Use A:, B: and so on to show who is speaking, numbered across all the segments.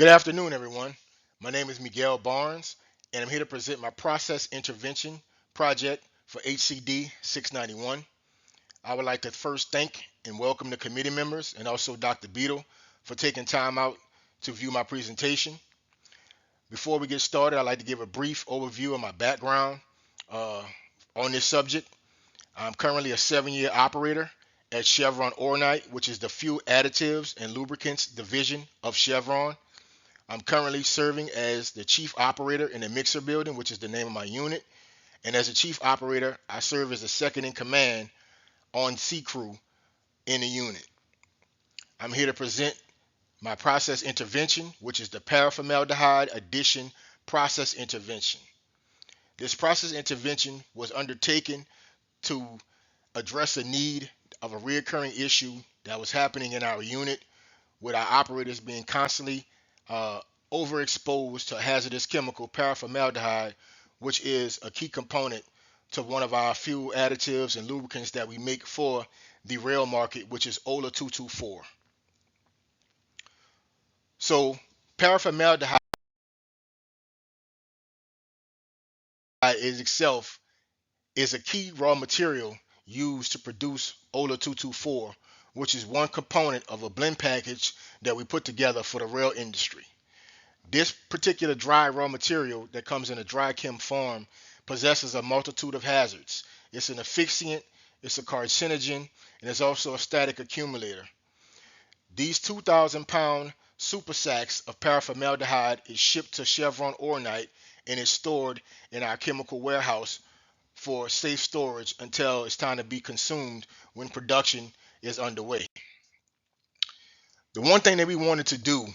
A: Good afternoon, everyone. My name is Miguel Barnes, and I'm here to present my process intervention project for HCD 691. I would like to first thank and welcome the committee members and also Dr. Beadle for taking time out to view my presentation. Before we get started, I'd like to give a brief overview of my background uh, on this subject. I'm currently a 7-year operator at Chevron Ornite, which is the fuel additives and lubricants division of Chevron. I'm currently serving as the chief operator in the mixer building, which is the name of my unit. And as a chief operator, I serve as the second in command on sea crew in the unit. I'm here to present my process intervention, which is the paraformaldehyde addition process intervention. This process intervention was undertaken to address a need of a recurring issue that was happening in our unit with our operators being constantly uh, overexposed to a hazardous chemical, paraformaldehyde, which is a key component to one of our fuel additives and lubricants that we make for the rail market, which is OLA 224. So, paraformaldehyde is itself is a key raw material used to produce OLA 224, which is one component of a blend package that we put together for the rail industry. This particular dry raw material that comes in a dry chem form possesses a multitude of hazards. It's an asphyxiant, it's a carcinogen, and it's also a static accumulator. These 2,000-pound super sacks of paraformaldehyde is shipped to Chevron Ornite and is stored in our chemical warehouse for safe storage until it's time to be consumed when production is underway. The one thing that we wanted to do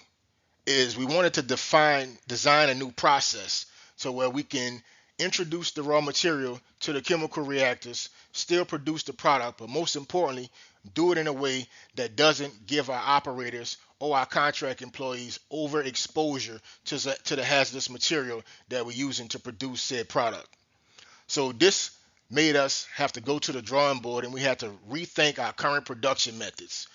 A: is we wanted to design a new process so where we can introduce the raw material to the chemical reactors, still produce the product, but most importantly, do it in a way that doesn't give our operators or our contract employees overexposure to the hazardous material that we're using to produce said product. So this made us have to go to the drawing board and we had to rethink our current production methods.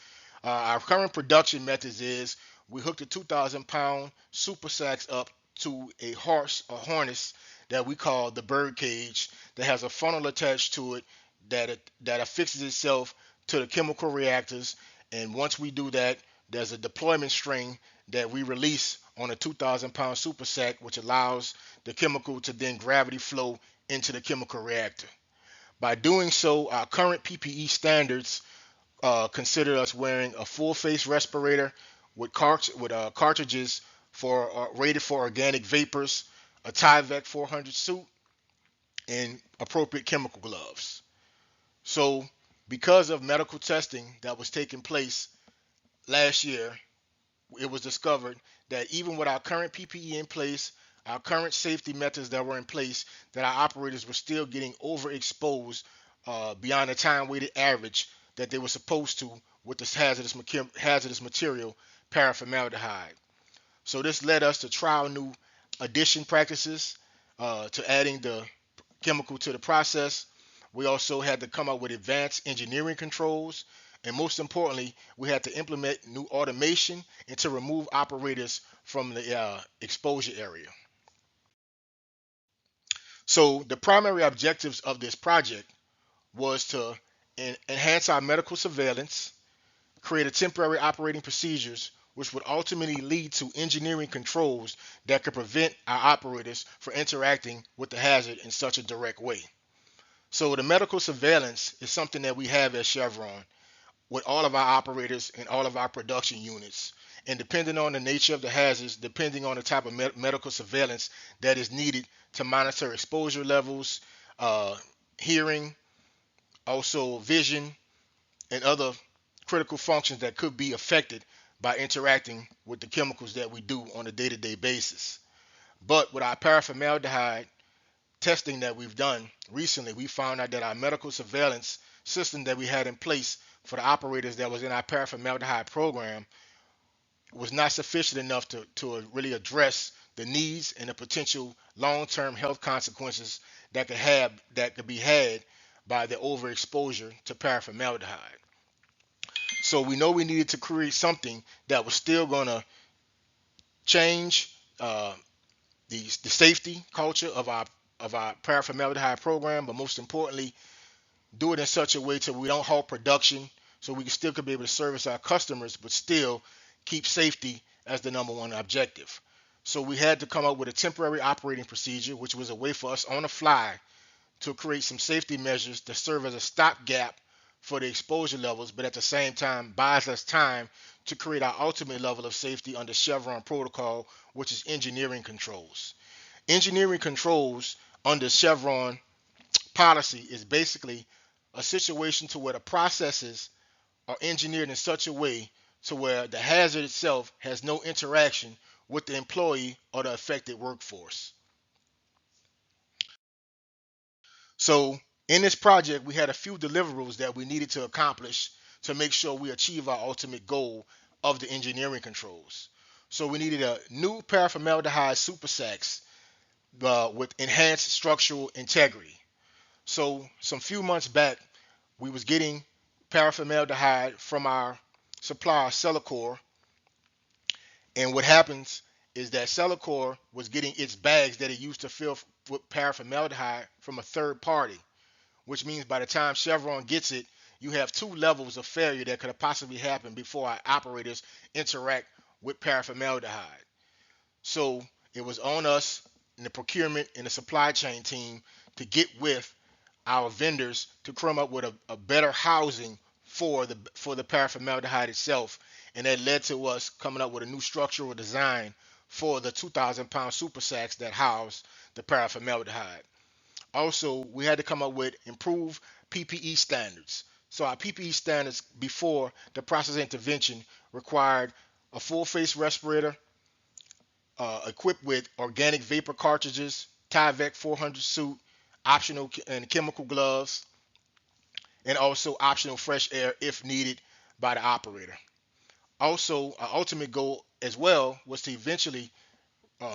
A: Our current production methods is we hook the 2,000-pound super sacks up to a harness that we call the bird cage that has a funnel attached to it that affixes itself to the chemical reactors. And once we do that, there's a deployment string that we release on a 2,000-pound super sack, which allows the chemical to then gravity flow into the chemical reactor. By doing so, our current PPE standards consider us wearing a full face respirator with cartridges for rated for organic vapors, a Tyvek 400 suit, and appropriate chemical gloves. So, because of medical testing that was taking place last year, it was discovered that even with our current PPE in place, our current safety methods that were in place, that our operators were still getting overexposed beyond the time weighted average that they were supposed to with this hazardous material, paraformaldehyde. So this led us to trial new addition practices, to adding the chemical to the process. We also had to come up with advanced engineering controls. And most importantly, we had to implement new automation and to remove operators from the exposure area. So the primary objectives of this project was to enhance our medical surveillance, create a temporary operating procedures, which would ultimately lead to engineering controls that could prevent our operators from interacting with the hazard in such a direct way. So the medical surveillance is something that we have at Chevron with all of our operators and all of our production units. And depending on the nature of the hazards, depending on the type of medical surveillance that is needed to monitor exposure levels, uh, hearing, also vision, and other critical functions that could be affected by interacting with the chemicals that we do on a day-to-day basis. But with our paraformaldehyde testing that we've done recently, we found out that our medical surveillance system that we had in place for the operators that was in our paraformaldehyde program was not sufficient enough to really address the needs and the potential long-term health consequences that could be had by the overexposure to paraformaldehyde. So we know we needed to create something that was still going to change the safety culture of our paraformaldehyde program, but most importantly, do it in such a way so we don't halt production, so we can still could be able to service our customers, but still keep safety as the number one objective. So we had to come up with a temporary operating procedure, which was a way for us on the fly to create some safety measures to serve as a stopgap for the exposure levels, but at the same time buys us time to create our ultimate level of safety under Chevron protocol, which is engineering controls. Engineering controls under Chevron policy is basically a situation to where the processes are engineered in such a way to where the hazard itself has no interaction with the employee or the affected workforce. So in this project, we had a few deliverables that we needed to accomplish to make sure we achieve our ultimate goal of the engineering controls. So we needed a new paraformaldehyde super sacks with enhanced structural integrity. So some few months back, we was getting paraformaldehyde from our supplier Celicor, and what happens is that Celicor was getting its bags that it used to fill with paraformaldehyde from a third party, which means by the time Chevron gets it, you have two levels of failure that could have possibly happened before our operators interact with paraformaldehyde. So it was on us in the procurement and the supply chain team to get with our vendors to come up with a better housing for the paraformaldehyde itself, and that led to us coming up with a new structural design for the 2,000-pound super sacks that house the paraformaldehyde. Also, we had to come up with improved PPE standards. So our PPE standards before the process intervention required a full face respirator, equipped with organic vapor cartridges, Tyvek 400 suit, optional and chemical gloves, and also optional fresh air if needed by the operator. Also, our ultimate goal as well was to eventually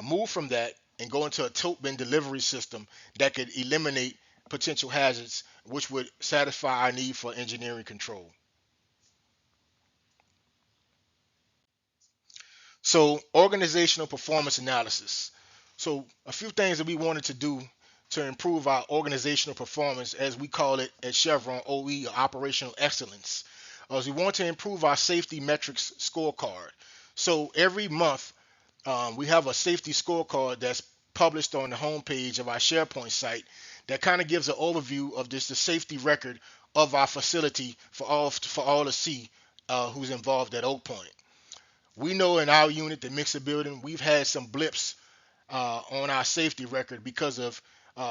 A: move from that and go into a tote bin delivery system that could eliminate potential hazards, which would satisfy our need for engineering control. So, organizational performance analysis. So, a few things that we wanted to do to improve our organizational performance, as we call it at Chevron, OE, or operational excellence, is we want to improve our safety metrics scorecard. So, every month, we have a safety scorecard that's published on the homepage of our SharePoint site that kind of gives an overview of this the safety record of our facility for all to see who's involved at Oak Point. We know in our unit, the mixer building, we've had some blips on our safety record because of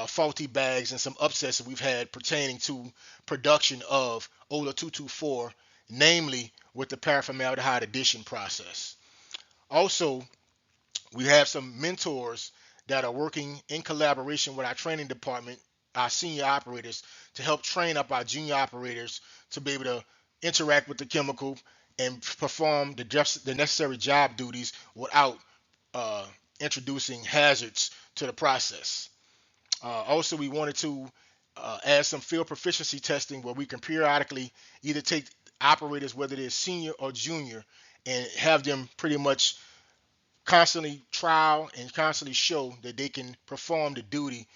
A: faulty bags and some upsets that we've had pertaining to production of OLA 224, namely with the paraformaldehyde addition process. Also, we have some mentors that are working in collaboration with our training department, our senior operators, to help train up our junior operators to be able to interact with the chemical and perform the necessary job duties without uh, introducing hazards to the process. Also, we wanted to add some field proficiency testing where we can periodically either take operators, whether they're senior or junior, and have them pretty much constantly trial and constantly show that they can perform the duty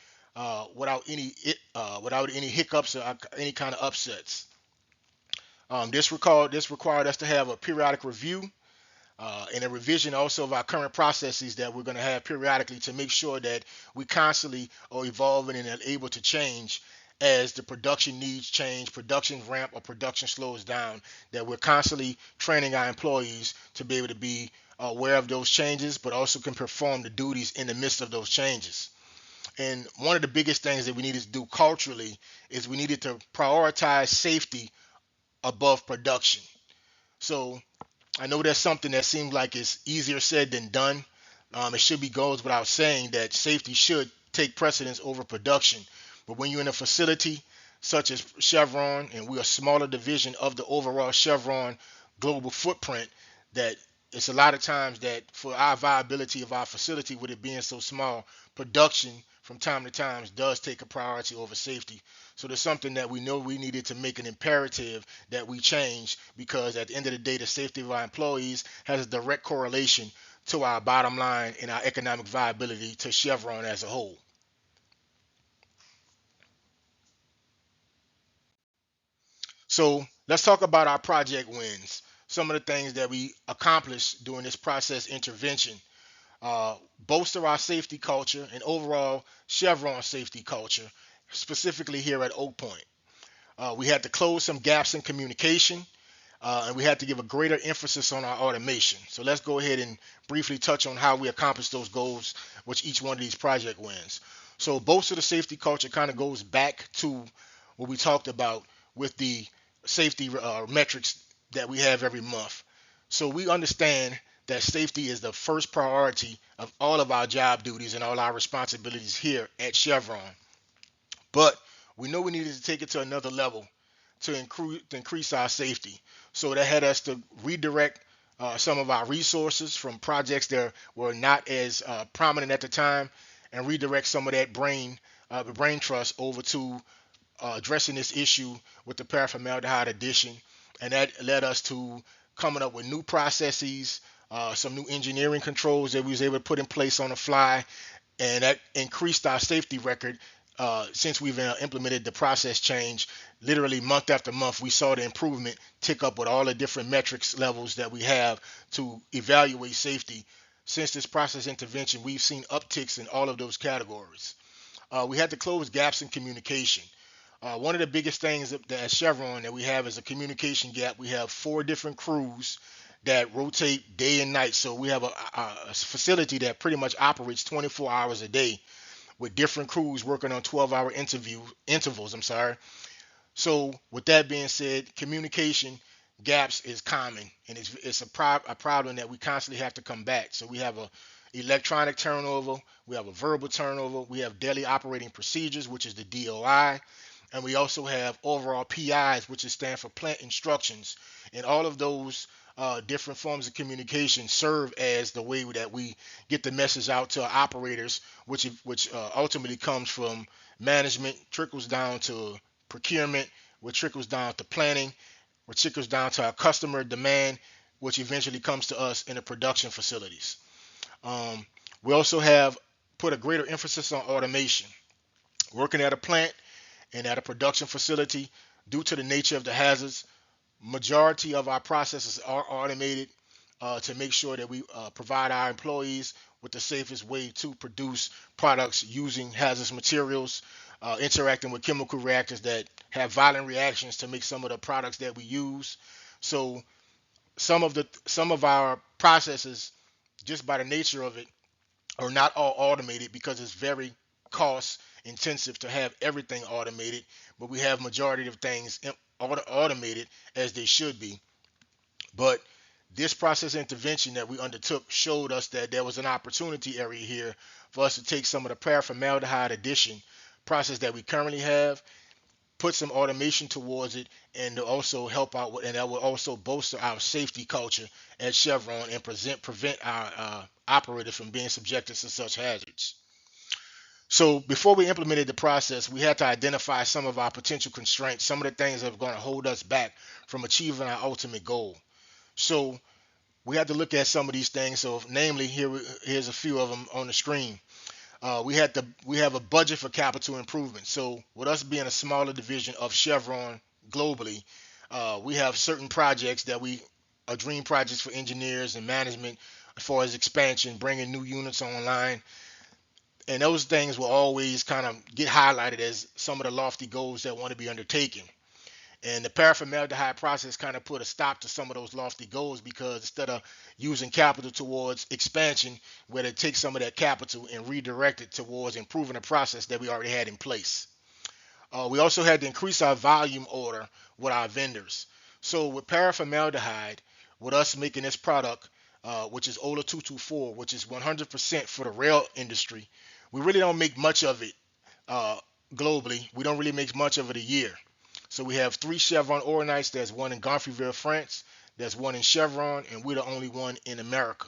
A: without any hiccups or any kind of upsets. This required us to have a periodic review and a revision also of our current processes that we're going to have periodically to make sure that we constantly are evolving and are able to change as the production needs change, production ramp or production slows down, that we're constantly training our employees to be able to be aware of those changes, but also can perform the duties in the midst of those changes. And one of the biggest things that we needed to do culturally is we needed to prioritize safety above production. So I know that's something that seems like it's easier said than done. It should be goes without saying that safety should take precedence over production. But when you're in a facility such as Chevron, and we're a smaller division of the overall Chevron global footprint, that it's a lot of times that for our viability of our facility, with it being so small, production from time to time does take a priority over safety. So there's something that we know we needed to make an imperative that we change, because at the end of the day, the safety of our employees has a direct correlation to our bottom line and our economic viability to Chevron as a whole. So let's talk about our project wins. Some of the things that we accomplished during this process intervention bolster our safety culture and overall Chevron safety culture, specifically here at Oak Point. We had to close some gaps in communication, and we had to give a greater emphasis on our automation. So let's go ahead and briefly touch on how we accomplished those goals with each one of these project wins. So bolster the safety culture kind of goes back to what we talked about with the safety metrics that we have every month. So we understand that safety is the first priority of all of our job duties and all our responsibilities here at Chevron. But we know we needed to take it to another level to increase our safety. So that had us to redirect some of our resources from projects that were not as prominent at the time, and redirect some of that the brain trust over to addressing this issue with the paraformaldehyde addition, and that led us to coming up with new processes, some new engineering controls that we was able to put in place on the fly, and that increased our safety record. Since we've implemented the process change, literally month after month, we saw the improvement tick up with all the different metrics levels that we have to evaluate safety. Since this process intervention, we've seen upticks in all of those categories. We had to close gaps in communication. One of the biggest things that at Chevron that we have is a communication gap. We have 4 different crews that rotate day and night. So we have a facility that pretty much operates 24 hours a day with different crews working on 12-hour intervals. I'm sorry. So with that being said, communication gaps is common, and it's a problem that we constantly have to combat. So we have a electronic turnover, we have a verbal turnover, we have daily operating procedures, which is the DOI, and we also have overall PIs, which is stand for plant instructions. And all of those different forms of communication serve as the way that we get the message out to our operators, which ultimately comes from management, trickles down to procurement, which trickles down to planning, which trickles down to our customer demand, which eventually comes to us in the production facilities. Um, we also have put a greater emphasis on automation. Working at a plant and at a production facility, due to the nature of the hazards, majority of our processes are automated to make sure that we provide our employees with the safest way to produce products using hazardous materials, interacting with chemical reactors that have violent reactions to make some of the products that we use. So some of our processes, just by the nature of it, are not all automated because it's very cost intensive to have everything automated, but we have majority of things automated as they should be. But this process intervention that we undertook showed us that there was an opportunity area here for us to take some of the paraformaldehyde addition process that we currently have, put some automation towards it, and to also help out with, and that will also bolster our safety culture at Chevron and prevent our operators from being subjected to such hazards. So before we implemented the process, we had to identify some of our potential constraints, some of the things that are going to hold us back from achieving our ultimate goal. So we had to look at some of these things. So namely, here's a few of them on the screen. We have a budget for capital improvement. So with us being a smaller division of Chevron globally, we have certain projects that we are dream projects for engineers and management as far as expansion, bringing new units online. And those things will always kind of get highlighted as some of the lofty goals that want to be undertaken. And the paraformaldehyde process kind of put a stop to some of those lofty goals, because instead of using capital towards expansion, where they take some of that capital and redirect it towards improving the process that we already had in place. We also had to increase our volume order with our vendors. So with paraformaldehyde, with us making this product, which is OLA 224, which is 100% for the rail industry, we really don't make much of it uh, globally. We don't really make much of it a year. So we have 3 Chevron Oranites. There's one in Gonfreyville, France. There's one in Chevron, and we're the only one in America.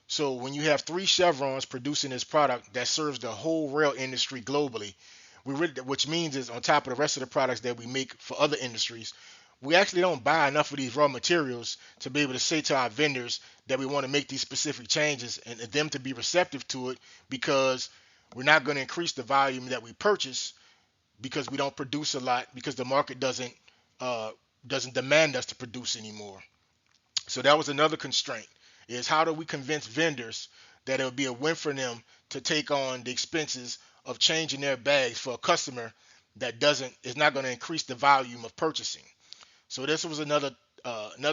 A: So when you have 3 Chevrons producing this product that serves the whole rail industry globally, which means is on top of the rest of the products that we make for other industries, we actually don't buy enough of these raw materials to be able to say to our vendors that we want to make these specific changes and them to be receptive to it, because we're not going to increase the volume that we purchase because we don't produce a lot, because the market uh, doesn't demand us to produce anymore. So that was another constraint, is how do we convince vendors that it would be a win for them to take on the expenses of changing their bags for a customer that doesn't is not going to increase the volume of purchasing. So this was another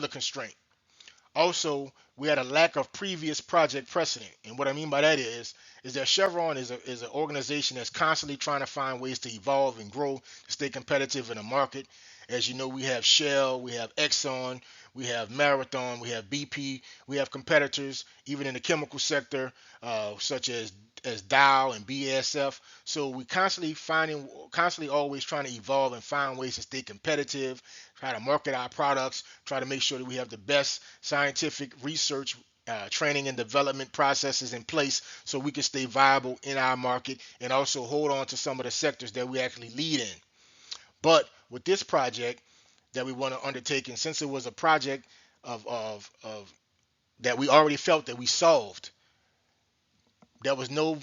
A: constraint. Also, we had a lack of previous project precedent, and what I mean by that is that Chevron is an organization that's constantly trying to find ways to evolve and grow to stay competitive in the market. As you know, we have Shell, we have Exxon, we have Marathon, we have BP, we have competitors even in the chemical sector, such as Dow and BASF. So we constantly always trying to evolve and find ways to stay competitive, try to market our products, try to make sure that we have the best scientific research, training and development processes in place so we can stay viable in our market and also hold on to some of the sectors that we actually lead in. But with this project that we want to undertake, and since it was a project of that we already felt that we solved, there was no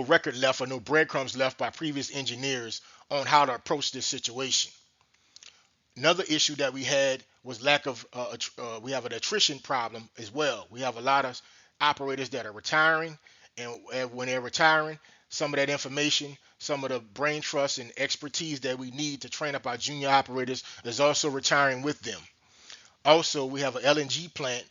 A: record left or no breadcrumbs left by previous engineers on how to approach this situation. Another issue that we had was lack of we have an attrition problem as well. We have a lot of operators that are retiring, and when they're retiring, some of that information, some of the brain trust and expertise that we need to train up our junior operators is also retiring with them. Also, we have an LNG plant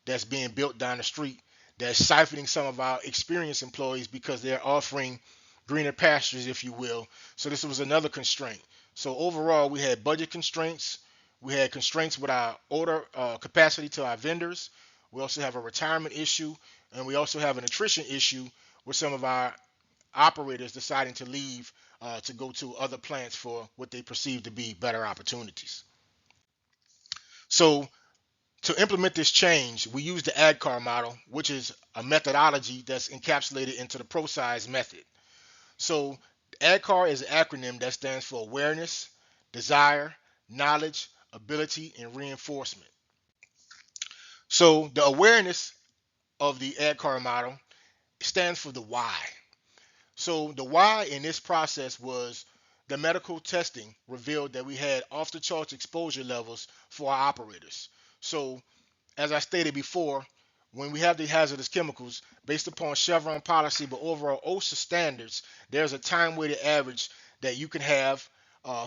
A: that's being built down the street that's siphoning some of our experienced employees because they're offering greener pastures, if you will. So this was another constraint. So overall, we had budget constraints. We had constraints with our order capacity to our vendors. We also have a retirement issue, and we also have an attrition issue with some of our operators deciding to leave to go to other plants for what they perceive to be better opportunities. So to implement this change, we use the ADCAR model, which is a methodology that's encapsulated into the ProSize method. So ADCAR is an acronym that stands for awareness, desire, knowledge, ability, and reinforcement. So the awareness of the ADCAR model stands for the why. So the why in this process was the medical testing revealed that we had off the charts exposure levels for our operators. So as I stated before, when we have the hazardous chemicals, based upon Chevron policy but overall OSHA standards, there's a time weighted average that you can have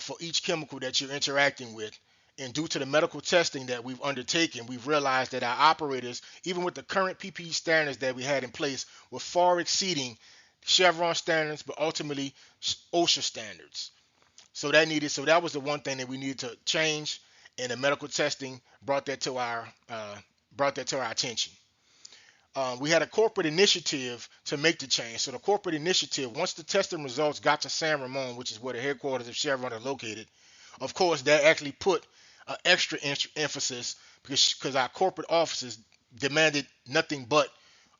A: for each chemical that you're interacting with. And due to the medical testing that we've undertaken, we've realized that our operators, even with the current PPE standards that we had in place, were far exceeding Chevron standards, but ultimately OSHA standards. So that was the one thing that we needed to change, and the medical testing brought that to our attention. We had a corporate initiative to make the change. So the corporate initiative, once the testing results got to San Ramon, which is where the headquarters of Chevron are located, of course that actually put extra emphasis because our corporate offices demanded nothing but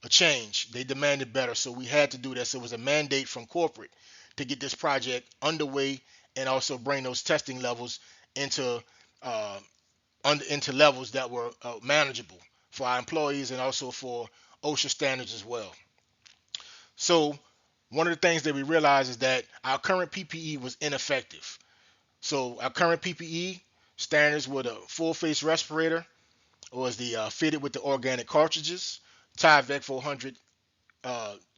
A: a change. They demanded better, so we had to do this. It was a mandate from corporate to get this project underway and also bring those testing levels into uh, into levels that were manageable for our employees and also for OSHA standards as well. So one of the things that we realized is that our current PPE was ineffective. So our current PPE standards were the full face respirator, was the fitted with the organic cartridges, Tyvek 400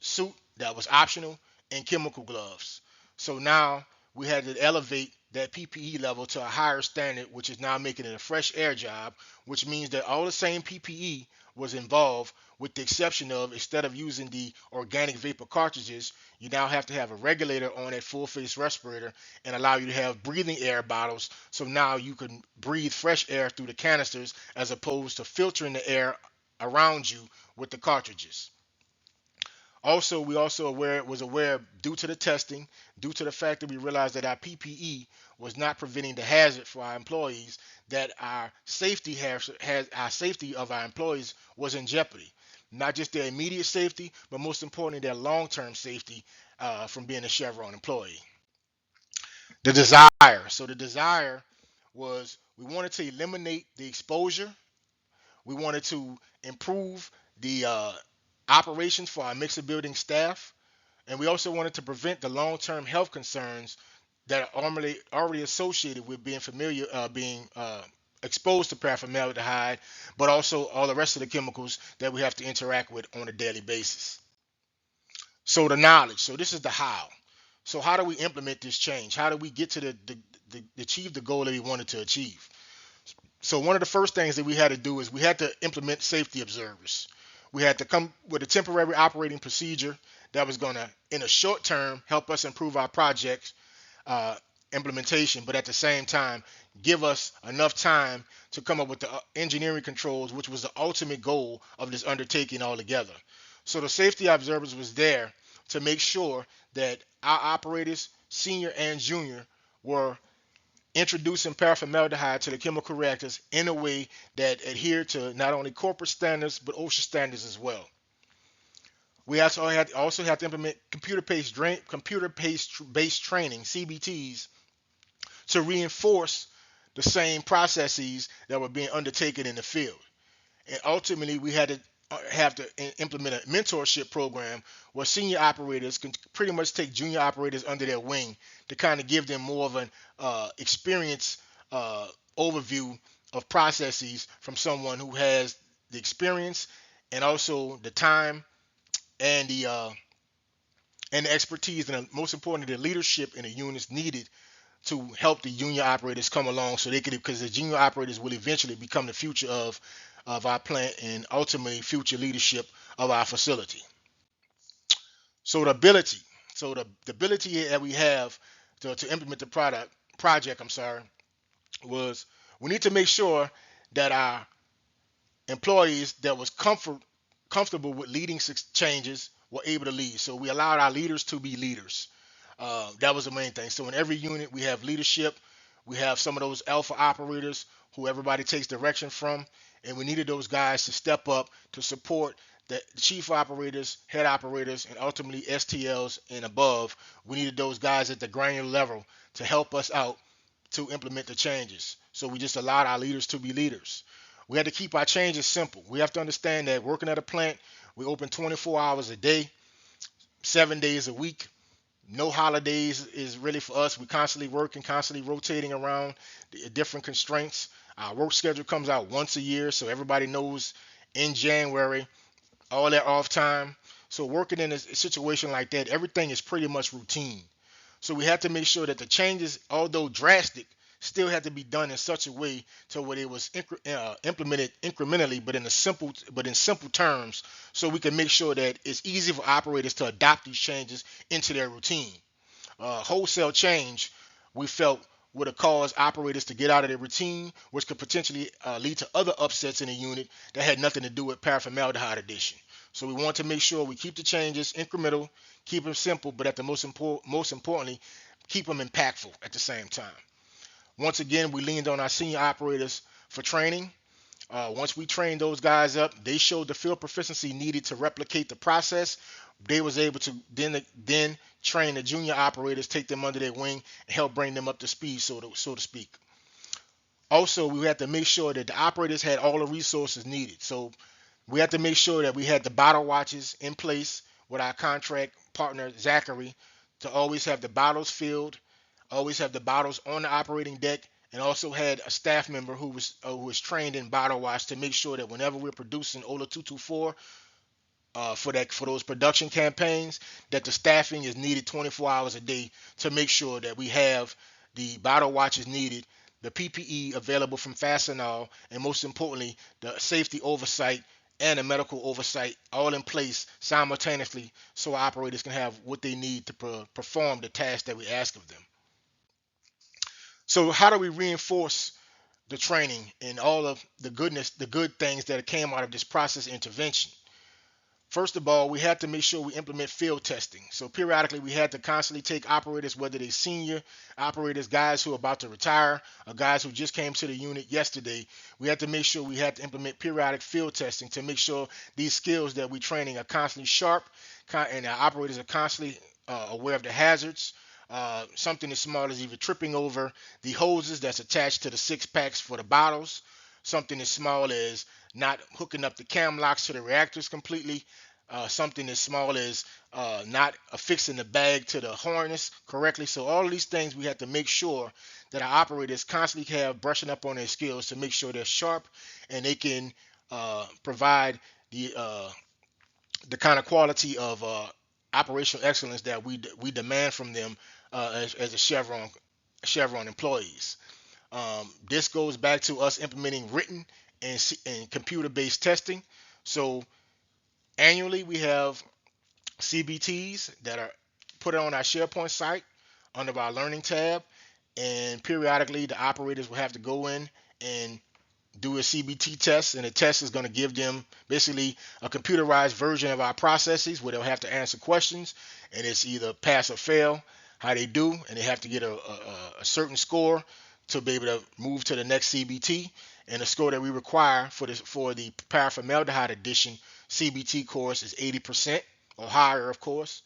A: suit that was optional, and chemical gloves. So now we had to elevate that PPE level to a higher standard, which is now making it a fresh air job, which means that all the same PPE was involved, with the exception of instead of using the organic vapor cartridges, you now have to have a regulator on that full face respirator and allow you to have breathing air bottles. So now you can breathe fresh air through the canisters as opposed to filtering the air around you with the cartridges. Also, we also was aware due to the testing, due to the fact that we realized that our PPE was not preventing the hazard for our employees, that our safety of our employees was in jeopardy. Not just their immediate safety, but most importantly, their long-term safety from being a Chevron employee. The desire. So the desire was we wanted to eliminate the exposure. We wanted to improve the operations for our mixer building staff, and we also wanted to prevent the long-term health concerns that are already associated with being exposed to paraformaldehyde, but also all the rest of the chemicals that we have to interact with on a daily basis. So the knowledge. So this is the how. So how do we implement this change? How do we get to the achieve the goal that we wanted to achieve? So one of the first things that we had to do is we had to implement safety observers. We had to come with a temporary operating procedure that was going to, in a short term, help us improve our project uh, implementation, but at the same time, give us enough time to come up with the engineering controls, which was the ultimate goal of this undertaking altogether. So the safety observers was there to make sure that our operators, senior and junior, were introducing paraformaldehyde to the chemical reactors in a way that adhered to not only corporate standards but OSHA standards as well. We also had to implement computer based training (CBTs) to reinforce the same processes that were being undertaken in the field. And ultimately, we had to have to implement a mentorship program where senior operators can pretty much take junior operators under their wing to kind of give them more of an experience overview of processes from someone who has the experience and also the time and the expertise and most importantly the leadership in the units needed to help the junior operators come along so they could, because the junior operators will eventually become the future of our plant and ultimately future leadership of our facility. So the ability, the ability that we have to implement the project, I'm sorry, was we need to make sure that our employees that was comfortable with leading changes were able to lead. So we allowed our leaders to be leaders. That was the main thing. So in every unit, we have leadership. We have some of those alpha operators who everybody takes direction from, and we needed those guys to step up to support the chief operators, head operators, and ultimately STLs and above. We needed those guys at the granular level to help us out to implement the changes. So we just allowed our leaders to be leaders. We had to keep our changes simple. We have to understand that working at a plant, we open 24 hours a day, 7 days a week. No holidays is really for us. We constantly working, constantly rotating around the different constraints. Our work schedule comes out once a year, so everybody knows in January all that off time. So working in a situation like that, everything is pretty much routine. So we had to make sure that the changes, although drastic, still had to be done in such a way to where it was implemented incrementally, but in simple terms, so we can make sure that it's easy for operators to adopt these changes into their routine. Wholesale change, we felt, would have caused operators to get out of their routine, which could potentially lead to other upsets in the unit that had nothing to do with paraformaldehyde addition. So we want to make sure we keep the changes incremental, keep them simple, but at the most importantly, keep them impactful at the same time. Once again, we leaned on our senior operators for training. Once we trained those guys up, they showed the field proficiency needed to replicate the process. They was able to then train the junior operators, take them under their wing, and help bring them up to speed, so to speak. Also, we had to make sure that the operators had all the resources needed. So we had to make sure that we had the bottle watches in place with our contract partner Zachary to always have the bottles filled, always have the bottles on the operating deck, and also had a staff member who was trained in bottle wash to make sure that whenever we're producing Ola 224 for those production campaigns, that the staffing is needed 24 hours a day to make sure that we have the bottle watches needed, the PPE available from Fastenal, and most importantly, the safety oversight and the medical oversight all in place simultaneously so operators can have what they need to perform the task that we ask of them. So how do we reinforce the training and all of the goodness, the good things that came out of this process intervention? First of all, we had to make sure we implement field testing. So periodically, we had to constantly take operators, whether they senior operators, guys who are about to retire, or guys who just came to the unit yesterday. We had to make sure we had to implement periodic field testing to make sure these skills that we're training are constantly sharp, and our operators are constantly aware of the hazards. Something as small as even tripping over the hoses that's attached to the six packs for the bottles. Something as small as not hooking up the cam locks to the reactors completely. Something as small as not affixing the bag to the harness correctly. So all of these things we have to make sure that our operators constantly have brushing up on their skills to make sure they're sharp and they can provide the kind of quality of operational excellence that we demand from them as a Chevron employees. This goes back to us implementing written and computer-based testing. So annually, we have CBTs that are put on our SharePoint site under our Learning tab, and periodically the operators will have to go in and do a CBT test, and the test is going to give them basically a computerized version of our processes where they'll have to answer questions, and it's either pass or fail how they do, and they have to get a certain score to be able to move to the next CBT. And the score that we require for the paraformaldehyde edition CBT course is 80% or higher, of course.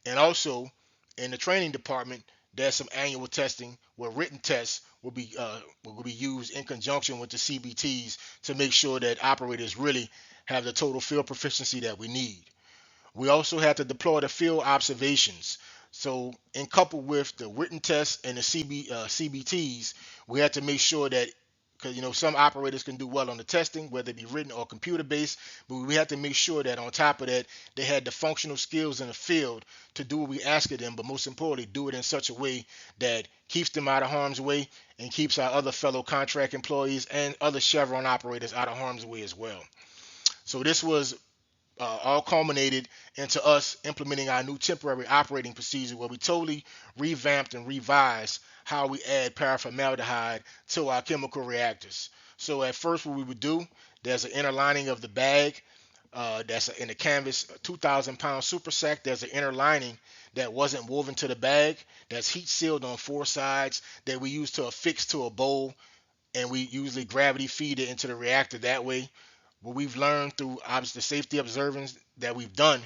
A: And also in the training department, there's some annual testing where written tests will be used in conjunction with the CBTs to make sure that operators really have the total field proficiency that we need. We also have to deploy the field observations. So, in coupled with the written tests and the CBTs, we have to make sure that because some operators can do well on the testing, whether it be written or computer based, but we have to make sure that on top of that, they had the functional skills in the field to do what we ask of them, but most importantly, do it in such a way that keeps them out of harm's way and keeps our other fellow contract employees and other Chevron operators out of harm's way as well. So this was all culminated into us implementing our new temporary operating procedure where we totally revamped and revised how we add paraformaldehyde to our chemical reactors. So at first what we would do, there's an inner lining of the bag that's in the canvas 2,000-pound super sack. There's an inner lining that wasn't woven to the bag that's heat sealed on four sides that we use to affix to a bowl, and we usually gravity feed it into the reactor that way. What we've learned through obviously the safety observance that we've done,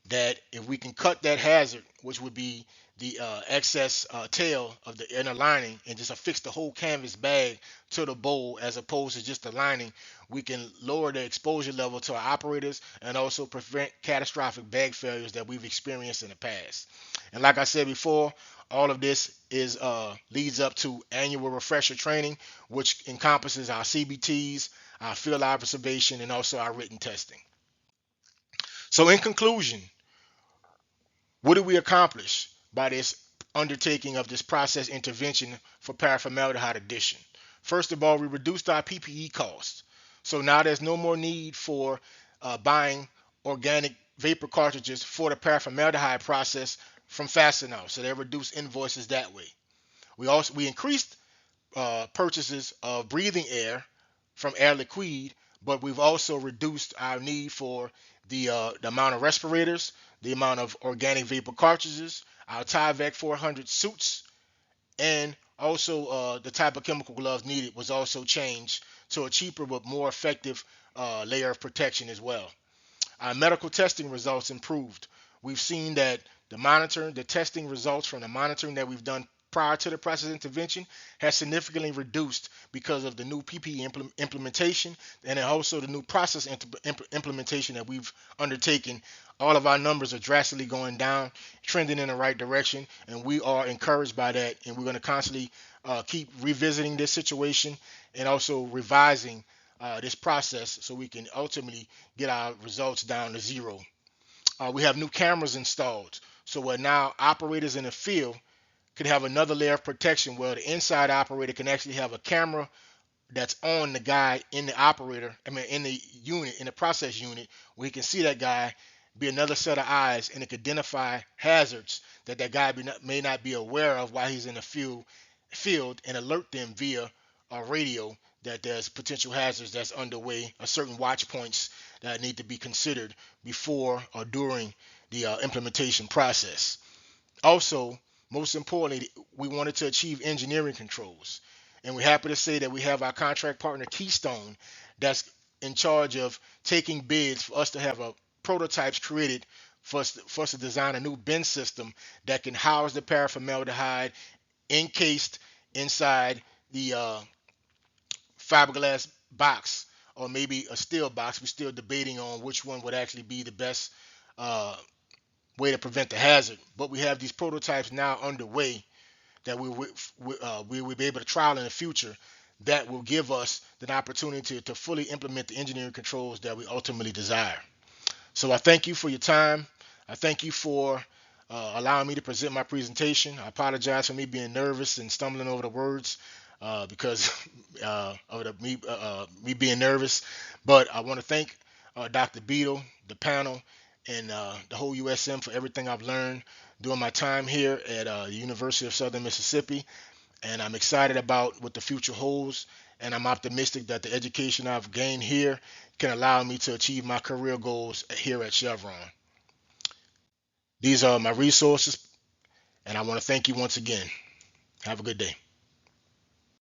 A: that if we can cut that hazard, which would be the excess tail of the inner lining, and just affix the whole canvas bag to the bowl as opposed to just the lining, we can lower the exposure level to our operators and also prevent catastrophic bag failures that we've experienced in the past. And like I said before, all of this is leads up to annual refresher training, which encompasses our CBTs, our field observation, and also our written testing. So, in conclusion, what did we accomplish by this undertaking of this process intervention for paraformaldehyde addition? First of all, we reduced our PPE costs. So now there's no more need for buying organic vapor cartridges for the paraformaldehyde process from Fastenal. So they reduced invoices that way. We increased purchases of breathing air from Air Liquide, but we've also reduced our need for the amount of respirators, the amount of organic vapor cartridges, our Tyvek 400 suits, and also the type of chemical gloves needed was also changed to a cheaper but more effective layer of protection as well. Our medical testing results improved. We've seen that the testing results from the monitoring that we've done prior to the process intervention has significantly reduced because of the new PPE implementation and then also the new process implementation that we've undertaken. All of our numbers are drastically going down, trending in the right direction, and we are encouraged by that. And we're going to constantly keep revisiting this situation and also revising this process so we can ultimately get our results down to zero. We have new cameras installed, so where now operators in the field can have another layer of protection where the inside operator can actually have a camera that's on the guy in the operator, I mean in the unit, in the process unit, where he can see that guy, be another set of eyes, and it can identify hazards that guy may not be aware of while he's in the field and alert them via a radio that there's potential hazards that's underway, or certain watch points that need to be considered before or during the implementation process. Also, most importantly, we wanted to achieve engineering controls. And we're happy to say that we have our contract partner Keystone that's in charge of taking bids for us to have prototypes created for us to design a new bin system that can house the paraformaldehyde encased inside the fiberglass box, or maybe a steel box. We're still debating on which one would actually be the best uh, way to prevent the hazard. But we have these prototypes now underway that we will be able to trial in the future, that will give us the opportunity to fully implement the engineering controls that we ultimately desire. So I thank you for your time. I thank you for allowing me to present my presentation. I apologize for me being nervous and stumbling over the words because of me being nervous. But I want to thank Dr. Beadle, the panel, and the whole USM for everything I've learned during my time here at the University of Southern Mississippi. And I'm excited about what the future holds. And I'm optimistic that the education I've gained here can allow me to achieve my career goals here at Chevron. These are my resources, and I want to thank you once again. Have a good day.